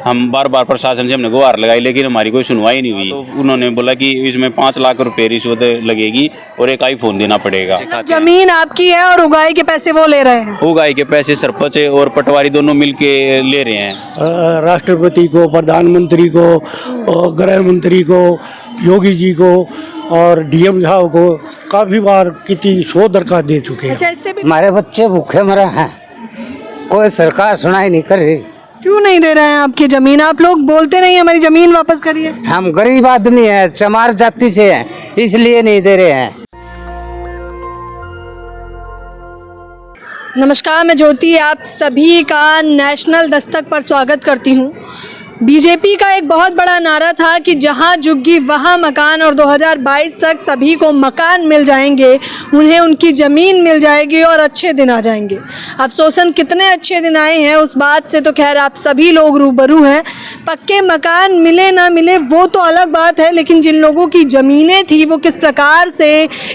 हम बार बार प्रशासन से हमने गुहार लगाई, लेकिन हमारी कोई सुनवाई नहीं हुई। तो उन्होंने बोला कि इसमें 5 लाख रुपए रिश्वत लगेगी और एक आईफोन देना पड़ेगा। जमीन आपकी है और उगाई के पैसे वो ले रहे हैं? उगाई के पैसे सरपंच और पटवारी दोनों मिलके ले रहे हैं। राष्ट्रपति को, प्रधानमंत्री को, गृह मंत्री को, योगी जी को और डीएम साहब को काफी बार कितनी 100 दरखास्त दे चुके हैं। अच्छा, इससे भी हमारे बच्चे भूखे मरे हैं, कोई सरकार सुनाई नहीं कर रही। क्यों नहीं दे रहे हैं आपकी जमीन? आप लोग बोलते नहीं हमारी जमीन वापस करिए। हम गरीब आदमी हैं, चमार जाति से हैं, इसलिए नहीं दे रहे हैं। नमस्कार, मैं ज्योति आप सभी का नेशनल दस्तक पर स्वागत करती हूँ। बीजेपी का एक बहुत बड़ा नारा था कि जहाँ झुग्गी वहाँ मकान, और 2022 तक सभी को मकान मिल जाएंगे, उन्हें उनकी ज़मीन मिल जाएगी और अच्छे दिन आ जाएंगे। अफसोसन कितने अच्छे दिन आए हैं उस बात से तो खैर आप सभी लोग रूबरू हैं। पक्के मकान मिले ना मिले वो तो अलग बात है, लेकिन जिन लोगों की ज़मीनें थी वो किस प्रकार से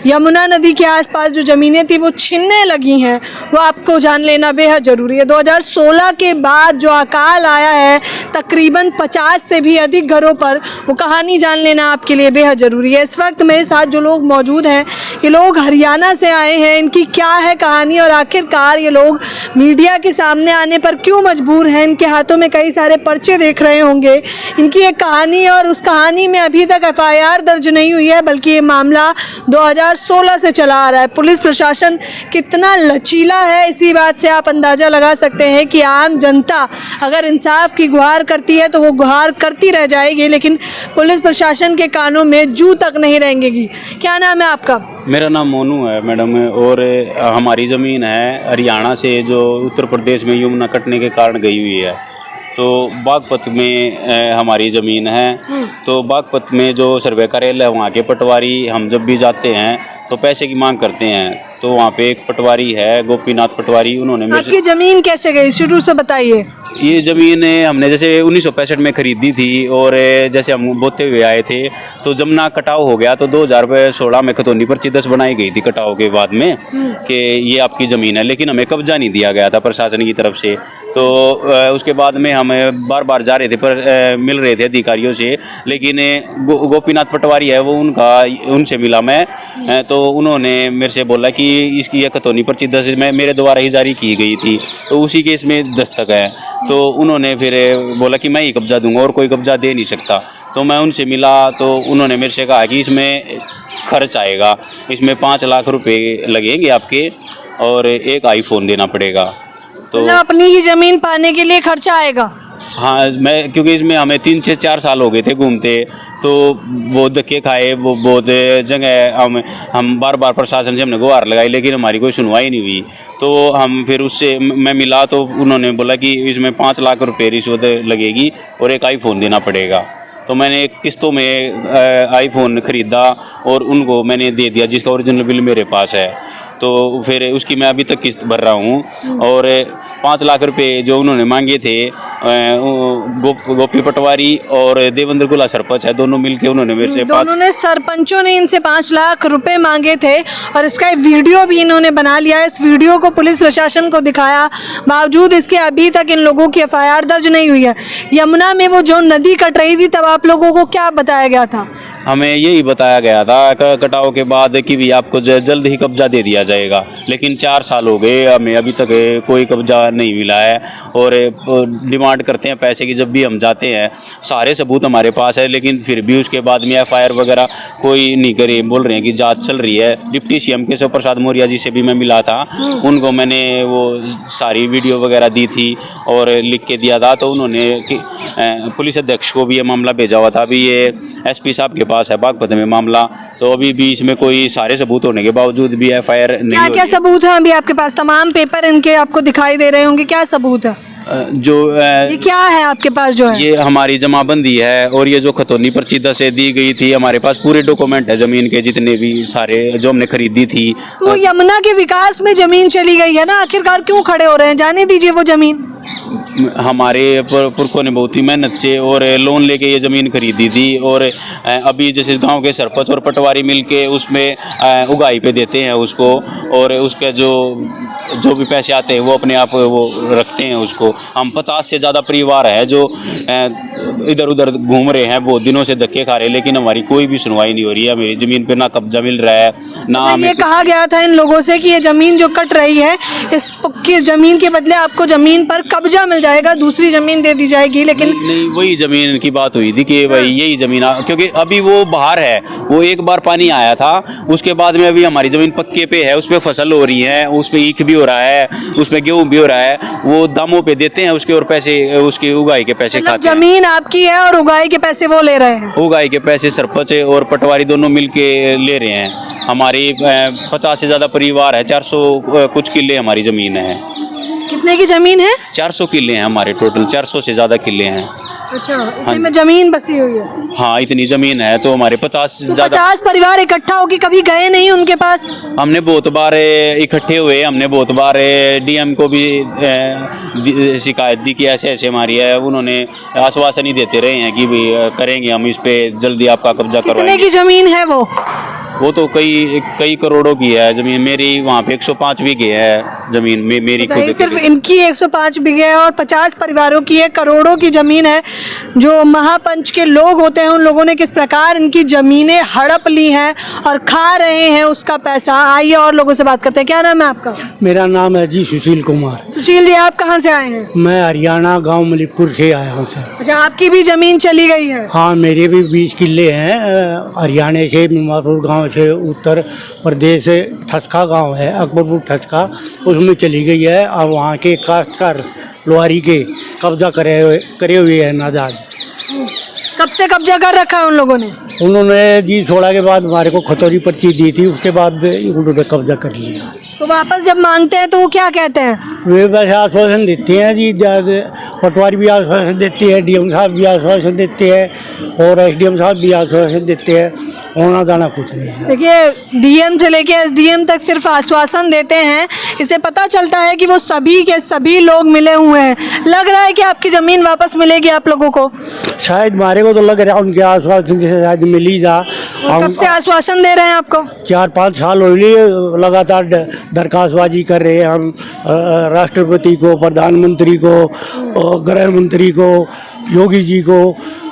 यमुना नदी के आसपास जो ज़मीनें थी वो छीनने लगी हैं, वो आपको जान लेना बेहद ज़रूरी है। 2016 के बाद जो अकाल आया है तकरीबन 50 से भी अधिक घरों पर, वो कहानी जान लेना आपके लिए बेहद ज़रूरी है। इस वक्त मेरे साथ जो लोग मौजूद हैं, ये लोग हरियाणा से आए हैं। इनकी क्या है कहानी और आखिरकार ये लोग मीडिया के सामने आने पर क्यों मजबूर हैं? इनके हाथों में कई सारे पर्चे देख रहे होंगे। इनकी एक कहानी, और उस कहानी में अभी तक FIR दर्ज नहीं हुई है, बल्कि ये मामला 2016 से चला आ रहा है। पुलिस प्रशासन कितना लचीला है, इसी बात से आप अंदाज़ा लगा सकते हैं कि आम जनता अगर इंसाफ की गुहार करती है तो वो गुहार करती रह जाएगी, लेकिन पुलिस प्रशासन के कानों में जू तक नहीं रहेंगी। क्या नाम है आपका? मेरा नाम मोनू है मैडम, और हमारी ज़मीन है हरियाणा से जो उत्तर प्रदेश में यमुना कटने के कारण गई हुई है। तो बागपत में हमारी ज़मीन है। तो बागपत में जो सर्वे कार्यालय है वहाँ के पटवारी, हम जब भी जाते हैं तो पैसे की मांग करते हैं। तो वहाँ पे एक पटवारी है, गोपीनाथ पटवारी, उन्होंने आपकी ज़मीन कैसे गई, शुरू से बताइए। ये ज़मीन हमने जैसे 1965 में ख़रीदी थी, और जैसे हम बोते हुए आए थे तो जमुना कटाव हो गया। तो 2016 में खतौनी पर्ची 10 बनाई गई थी कटाव के बाद में कि ये आपकी ज़मीन है, लेकिन हमें कब्जा नहीं दिया गया था प्रशासन की तरफ से। तो उसके बाद में हम बार बार जा रहे थे पर मिल रहे थे अधिकारियों से, लेकिन गोपीनाथ पटवारी है वो उनसे मिला मैं, तो उन्होंने मेरे से बोला कि इसकी खतौनी पर्ची 10 में मेरे द्वारा ही जारी की गई थी, तो उसी केस में दस्तक है। तो उन्होंने फिर बोला कि मैं ही कब्जा दूंगा और कोई कब्जा दे नहीं सकता। तो मैं उनसे मिला तो उन्होंने मेरे से कहा कि इसमें खर्च आएगा, इसमें 5 लाख रुपए लगेंगे आपके और एक आईफोन देना पड़ेगा। तो अपनी ही ज़मीन पाने के लिए खर्चा आएगा? हाँ, मैं क्योंकि इसमें हमें 3 से 4 साल हो गए थे घूमते, तो बहुत धक्के खाए, वो बहुत जगह हम बार बार प्रशासन से हमने गुहार लगाई, लेकिन हमारी कोई सुनवाई नहीं हुई। तो हम फिर उससे मैं मिला तो उन्होंने बोला कि इसमें 5 लाख रुपए रिश्वत लगेगी और एक आईफोन देना पड़ेगा। तो मैंने किस्तों में आईफोन ख़रीदा और उनको मैंने दे दिया, जिसका ओरिजिनल बिल मेरे पास है। तो फिर उसकी मैं अभी तक किस्त भर रहा हूँ। और 5 लाख रुपए जो उन्होंने मांगे थे, गोपी पटवारी और देवेंद्र गुला सरपंच है, दोनों मिलके उन्होंने मेरे से सरपंचों ने इनसे 5 लाख रुपए मांगे थे, और इसका एक वीडियो भी इन्होंने बना लिया। इस वीडियो को पुलिस प्रशासन को दिखाया, बावजूद इसके अभी तक इन लोगों की FIR दर्ज नहीं हुई है। यमुना में वो जो नदी कट रही थी तब आप लोगों को क्या बताया गया था? हमें यही बताया गया था कटाव के बाद कि भी आपको जल्द ही कब्जा दे दिया जाएगा, लेकिन 4 साल हो गए, हमें अभी तक कोई कब्जा नहीं मिला है। और डिमांड करते हैं पैसे की जब भी हम जाते हैं, सारे सबूत हमारे पास है, लेकिन फिर भी उसके बाद में FIR वगैरह कोई नहीं करे। बोल रहे हैं कि जांच चल रही है। डिप्टी CM केशव प्रसाद मौर्य जी से भी मैं मिला था, उनको मैंने वो सारी वीडियो वगैरह दी थी और लिख के दिया था। तो उन्होंने पुलिस अध्यक्ष को भी ये मामला भेजा हुआ था। अभी ये SP साहब के पास है बागपत में मामला, तो अभी भी इसमें कोई सारे सबूत होने के बावजूद भी FIR नहीं। क्या सबूत है अभी आपके पास? तमाम पेपर इनके आपको दिखाई दे रहे होंगे, क्या सबूत है? जो ये क्या है आपके पास जो है? ये हमारी जमाबंदी है, और ये जो खतौनी पर्ची 10 से दी गई थी, हमारे पास पूरे डॉक्यूमेंट है ज़मीन के, जितने भी सारे जो हमने खरीदी थी। तो यमुना के विकास में ज़मीन चली गई है ना, आखिरकार क्यों खड़े हो रहे हैं? जाने दीजिए वो ज़मीन। हमारे पुरखों ने बहुत ही मेहनत से और लोन लेके ये ज़मीन खरीदी थी। और अभी जैसे गांव के सरपंच और पटवारी मिलके उसमें उगाई पे देते हैं उसको, और उसके जो भी पैसे आते हैं वो अपने आप वो रखते हैं उसको। हम 50 से ज़्यादा परिवार है जो इधर उधर घूम रहे हैं, बहुत दिनों से धक्के खा रहे हैं, लेकिन हमारी कोई भी सुनवाई नहीं हो रही है। मेरी ज़मीन पे ना कब्जा मिल रहा है ना हमें। ये कहा गया था इन लोगों से कि ये जमीन जो कट रही है, इस की जमीन के बदले आपको जमीन पर कब्जा मिल जाएगा, दूसरी जमीन दे दी जाएगी, लेकिन नहीं वही ज़मीन की बात हुई थी कि भाई यही ज़मीन, क्योंकि अभी वो बाहर है, वो एक बार पानी आया था, उसके बाद में अभी हमारी ज़मीन पक्के पे है, उस पर फसल हो रही है, उस पर ईख भी हो रहा है, उसमें गेहूँ भी हो रहा है, वो दामों पे देते हैं उसके, और पैसे उसकी उगाई के पैसे मतलब खाते हैं। जमीन आपकी है और उगाई के पैसे वो ले रहे हैं। उगाई के पैसे सरपंच और पटवारी दोनों मिलके ले रहे हैं। हमारी 50 से ज़्यादा परिवार है, 400 कुछ किले हमारी ज़मीन है। कितने की जमीन है? 400 किले हैं हमारे, टोटल 400 से ज़्यादा किले हैं। अच्छा, इतने में जमीन बसी हुई है। हाँ, इतनी ज़मीन है तो हमारे 50 से तो ज़्यादा। 50 परिवार इकट्ठा होके कभी गए नहीं उनके पास? हमने बहुत बार इकट्ठे हुए, हमने बहुत बार डीएम को भी शिकायत दी कि ऐसे ऐसे हमारी है। उन्होंने आश्वासन ही देते रहे हैं कि भाई करेंगे हम, इस पे जल्दी आपका कब्जा कितने करवाएंगे। की जमीन है वो तो कई करोड़ों की है ज़मीन। मेरी वहाँ पे 105 बीघे है ज़मीन मेरी खुद की। सिर्फ इनकी 105 बीघे है और 50 परिवारों की है, करोड़ों की जमीन है। जो महापंच के लोग होते हैं उन लोगों ने किस प्रकार इनकी जमीनें हड़प ली हैं और खा रहे हैं उसका पैसा। आइए और लोगों से बात करते हैं। क्या नाम है आपका? मेरा नाम है जी सुशील कुमार। सुशील जी, आप कहाँ से आए हैं? मैं हरियाणा गांव मलिकपुर से आया हूँ सर। अच्छा, आपकी भी जमीन चली गई है? हाँ, मेरे भी 20 किले हैं। हरियाणा से मिमापुर गांव से उत्तर प्रदेश से ठसका गांव है, अकबरपुर ठसका, उसमें चली गई है। और वहाँ के काश्तकार लोहारी के कब्जा करे हुए हैं नाजायज। कब से कब्जा कर रखा है उन लोगों ने? उन्होंने जी 16 के बाद हमारे को खतौरी पर्ची दी थी, उसके बाद उन्होंने कब्जा कर लिया। तो वापस जब मांगते हैं तो वो क्या कहते हैं? वे वैसे आश्वासन देते हैं जी, पटवारी भी आश्वासन देती है, डीएम साहब भी आश्वासन देते हैं और एसडीएम साहब भी आश्वासन देते हैं। होना जाना कुछ नहीं है। देखिए, डीएम से लेके एसडीएम तक सिर्फ आश्वासन देते हैं। इससे पता चलता है कि वो सभी के सभी लोग मिले हुए हैं। लग रहा है कि आपकी ज़मीन वापस मिलेगी आप लोगों को? शायद हमारे को तो लग रहा है उनके आश्वासन से शायद मिल ही जा। और कब से आश्वासन दे रहे हैं आपको? 4-5 साल हो लिए लगातार दरखास्तबाजी कर रहे हैं हम राष्ट्रपति को, प्रधानमंत्री को, गृह मंत्री को, योगी जी को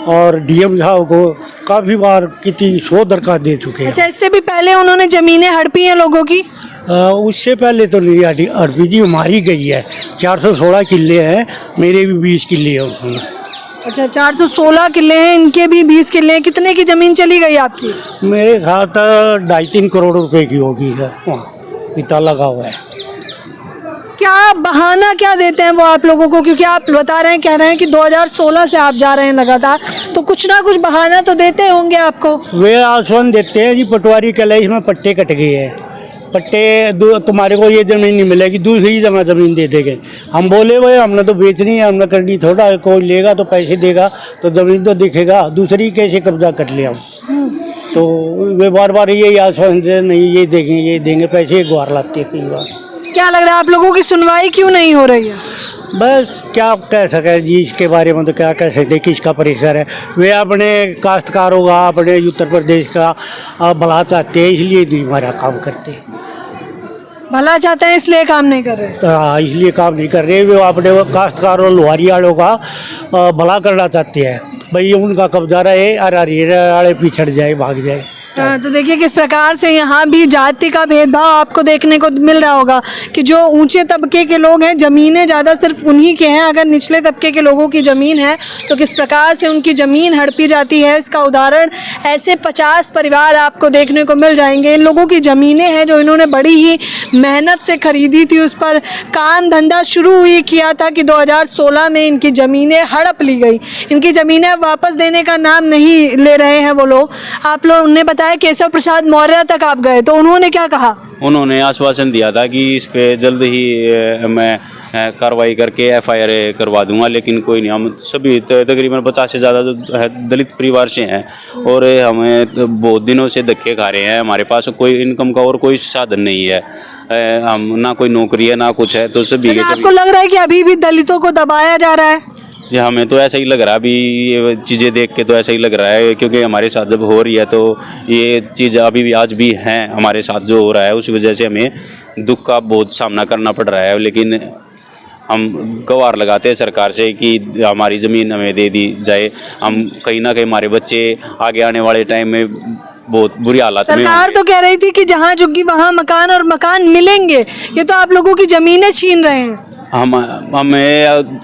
और डीएम साहब को। काफ़ी बार कितनी 100 दरखास्त दे चुके हैं। अच्छा, इससे भी पहले उन्होंने ज़मीनें हड़पी हैं लोगों की? उससे पहले तो नहीं हड़पी जी, हमारी गई है। 416 किले हैं, मेरे भी 20 किले हैं उसमें। अच्छा, 416 किले हैं, इनके भी 20 किले हैं। कितने की ज़मीन चली गई आपकी? मेरे ख्याल तक 2.5-3 करोड़ रुपए की होगी सर। वहाँ इतना लगा हुआ है। क्या बहाना क्या देते हैं वो आप लोगों को? क्योंकि आप बता रहे हैं, कह रहे हैं कि 2016 से आप जा रहे हैं लगातार, तो कुछ ना कुछ बहाना तो देते होंगे आपको। वे आश्वासन देते हैं जी, पटवारी कल इसमें पट्टे कट गए हैं, पट्टे तुम्हारे को ये ज़मीन नहीं मिलेगी, दूसरी जगह ज़मीन दे देंगे। हम बोले भाई हमने तो बेचनी है, हमने करनी थोड़ा, कोई लेगा तो पैसे देगा तो ज़मीन तो दिखेगा, दूसरी कैसे कब्जा कर लिया हम। तो वे बार बार यही आश्वासन दे, नहीं ये देंगे ये देंगे, पैसे एक बार लाते हैं कई बार। क्या लग रहा है आप लोगों की सुनवाई क्यों नहीं हो रही है? बस क्या कह सके जी इसके बारे में, तो क्या कह सकते, किसका प्रेशर है। वे अपने काश्तकारों का, अपने उत्तर प्रदेश का भला चाहते हैं, इसलिए नहीं हमारा काम करते। भला चाहते हैं इसलिए काम नहीं कर रहे? इसलिए काम नहीं कर रहे। वे अपने काश्तकारों लोहारी वालों का भला करना चाहते हैं, भाई उनका कब्जा रहे और हरियाणा वाले पिछड़ जाए, भाग जाए। तो देखिए किस प्रकार से यहाँ भी जाति का भेदभाव आपको देखने को मिल रहा होगा कि जो ऊंचे तबके के लोग हैं, ज़मीनें ज़्यादा सिर्फ उन्हीं के हैं। अगर निचले तबके के लोगों की ज़मीन है तो किस प्रकार से उनकी ज़मीन हड़पी जाती है। इसका उदाहरण ऐसे 50 परिवार आपको देखने को मिल जाएंगे। इन लोगों की ज़मीनें हैं जो इन्होंने बड़ी ही मेहनत से खरीदी थी, उस पर काम धंधा शुरू हुई किया था कि 2016 में इनकी ज़मीनें हड़प ली गई। इनकी ज़मीनें वापस देने का नाम नहीं ले रहे हैं वो लोग। आप लोग उन्हें बताया केशव प्रसाद मौर्य तक आप गए तो उन्होंने क्या कहा? उन्होंने आश्वासन दिया था कि इस पे जल्द ही मैं कार्रवाई करके FIR करवा दूंगा। लेकिन कोई नहीं, हम सभी तकरीबन 50 से ज़्यादा जो है दलित परिवार से हैं और हमें तो बहुत दिनों से धक्के खा रहे हैं। हमारे पास कोई इनकम का और कोई साधन नहीं है, हम ना कोई नौकरी है ना कुछ है, तो सभी के आपको लग रहा है कि अभी भी दलितों को दबाया जा रहा है? जी हमें तो ऐसा ही लग रहा है, अभी ये चीज़ें देख के तो ऐसा ही लग रहा है, क्योंकि हमारे साथ जब हो रही है तो ये चीज़ अभी भी आज भी हैं हमारे साथ जो हो रहा है, उस वजह से हमें दुख का बहुत सामना करना पड़ रहा है। लेकिन हम गुहार लगाते हैं सरकार से कि हमारी ज़मीन हमें दे दी जाए। हम कहीं ना कहीं हमारे बच्चे आगे आने वाले टाइम में बहुत बुरी हालत में सरकार तो कह रही थी कि जहाँ झुग्गी वहाँ मकान और मकान मिलेंगे, ये तो आप लोगों की ज़मीनें छीन रहे हैं।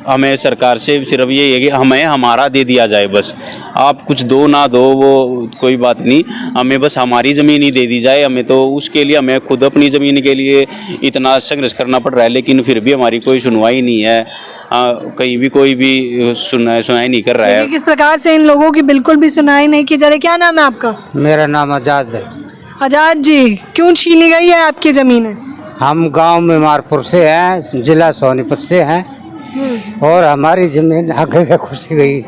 हमें सरकार से सिर्फ ये है कि हमें हमारा दे दिया जाए, बस आप कुछ दो ना दो वो कोई बात नहीं, हमें बस हमारी ज़मीन ही दे दी जाए। हमें तो उसके लिए हमें खुद अपनी ज़मीन के लिए इतना संघर्ष करना पड़ रहा है, लेकिन फिर भी हमारी कोई सुनवाई नहीं है। कहीं भी कोई भी सुनाई नहीं कर रहा है। किस प्रकार से इन लोगों की बिल्कुल भी सुनाई नहीं की जा रही। क्या नाम है आपका? मेरा नाम आजाद है। आजाद जी, क्यों छीनी गई है आपकी ज़मीनें? हम गांव मेमारपुर से हैं, जिला सोनीपत से हैं और हमारी जमीन आगे से खुशी गई।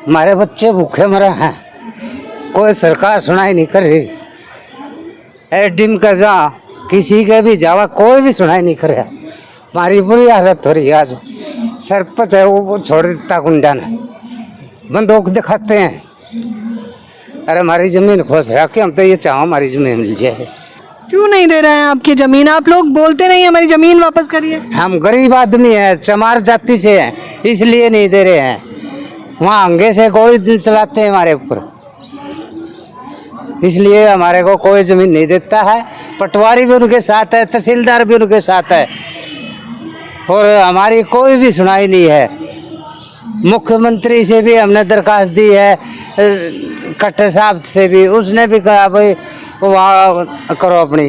हमारे बच्चे भूखे मरे हैं, कोई सरकार सुनाई नहीं कर रही। एडीएम का जा किसी के भी जावा कोई भी सुनाई नहीं कर रहा। हमारी बुरी हालत हो रही है। आज सरपंच है वो छोड़ देता गुंडा ने, बंदूक दिखाते हैं। अरे हमारी जमीन खोज रहा कि हम तो ये चाहो हमारी जमीन मिल जाए। क्यों नहीं दे रहे हैं आपकी ज़मीन? आप लोग बोलते नहीं हमारी ज़मीन वापस करिए। हम गरीब आदमी हैं, चमार जाति से हैं, इसलिए नहीं दे रहे हैं। वहाँ अंगे से गोली दिन चलाते हैं हमारे ऊपर, इसलिए हमारे को कोई ज़मीन नहीं देता है। पटवारी भी उनके साथ है, तहसीलदार भी उनके साथ है और हमारी कोई भी सुनाई नहीं है। मुख्यमंत्री से भी हमने दरखास्त दी है, कट्टे साहब से भी, उसने भी कहा भाई वहाँ करो अपनी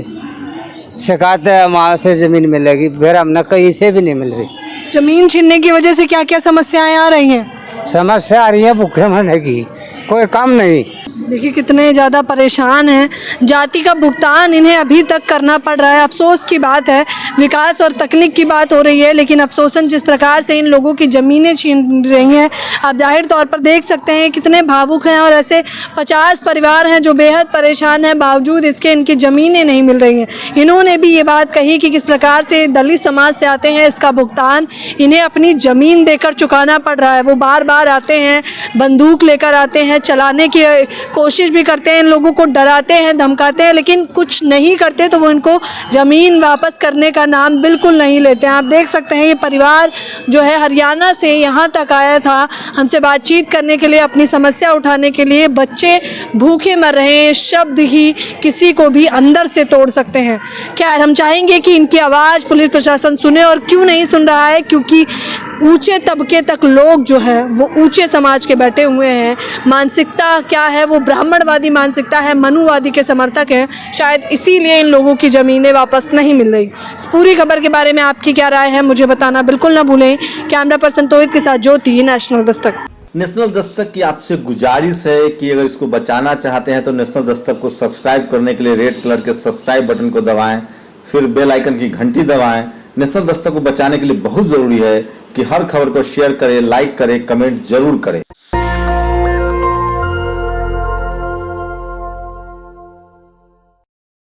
शिकायत, वहाँ से ज़मीन मिलेगी। फिर हमने कहीं से भी नहीं मिल रही। ज़मीन छीनने की वजह से क्या क्या समस्याएं आ रही हैं? समस्या आ रही है भूखे मरने की, कोई काम नहीं। देखिए कितने ज़्यादा परेशान हैं। जाति का भुगतान इन्हें अभी तक करना पड़ रहा है। अफसोस की बात है, विकास और तकनीक की बात हो रही है, लेकिन अफसोसन जिस प्रकार से इन लोगों की ज़मीनें छीन रही हैं, आप जाहिर तौर पर देख सकते हैं कितने भावुक हैं। और ऐसे 50 परिवार हैं जो बेहद परेशान हैं, बावजूद इसके इनकी ज़मीनें नहीं मिल रही हैं। इन्होंने भी ये बात कही कि किस प्रकार से दलित समाज से आते हैं, इसका भुगतान इन्हें अपनी ज़मीन देकर चुकाना पड़ रहा है। वो बार बार आते हैं, बंदूक लेकर आते हैं, चलाने की कोशिश भी करते हैं, इन लोगों को डराते हैं, धमकाते हैं, लेकिन कुछ नहीं करते तो वो इनको ज़मीन वापस करने का नाम बिल्कुल नहीं लेते हैं। आप देख सकते हैं ये परिवार जो है हरियाणा से यहाँ तक आया था हमसे बातचीत करने के लिए, अपनी समस्या उठाने के लिए। बच्चे भूखे मर रहे हैं, शब्द ही किसी को भी अंदर से तोड़ सकते हैं। खैर, हम चाहेंगे कि इनकी आवाज़ पुलिस प्रशासन सुने, और क्यों नहीं सुन रहा है, क्योंकि ऊंचे तबके तक लोग जो है वो ऊंचे समाज के बैठे हुए हैं। मानसिकता क्या है, वो ब्राह्मणवादी मानसिकता है, मनुवादी के समर्थक हैं। शायद इसीलिए इन लोगों की ज़मीनें वापस नहीं मिल रही। इस पूरी खबर के बारे में आपकी क्या राय है, मुझे बताना बिल्कुल ना भूलें। कैमरा पर्सन तोहिद के साथ ज्योति, नेशनल दस्तक। नेशनल दस्तक की आपसे गुजारिश है कि अगर इसको बचाना चाहते हैं तो नेशनल दस्तक को सब्सक्राइब करने के लिए रेड कलर के सब्सक्राइब बटन को दबाएं, फिर बेल आइकन की घंटी दबाएं। नेशनल दस्तक को बचाने के लिए बहुत जरूरी है कि हर खबर को शेयर करें, लाइक करें, कमेंट जरूर करें।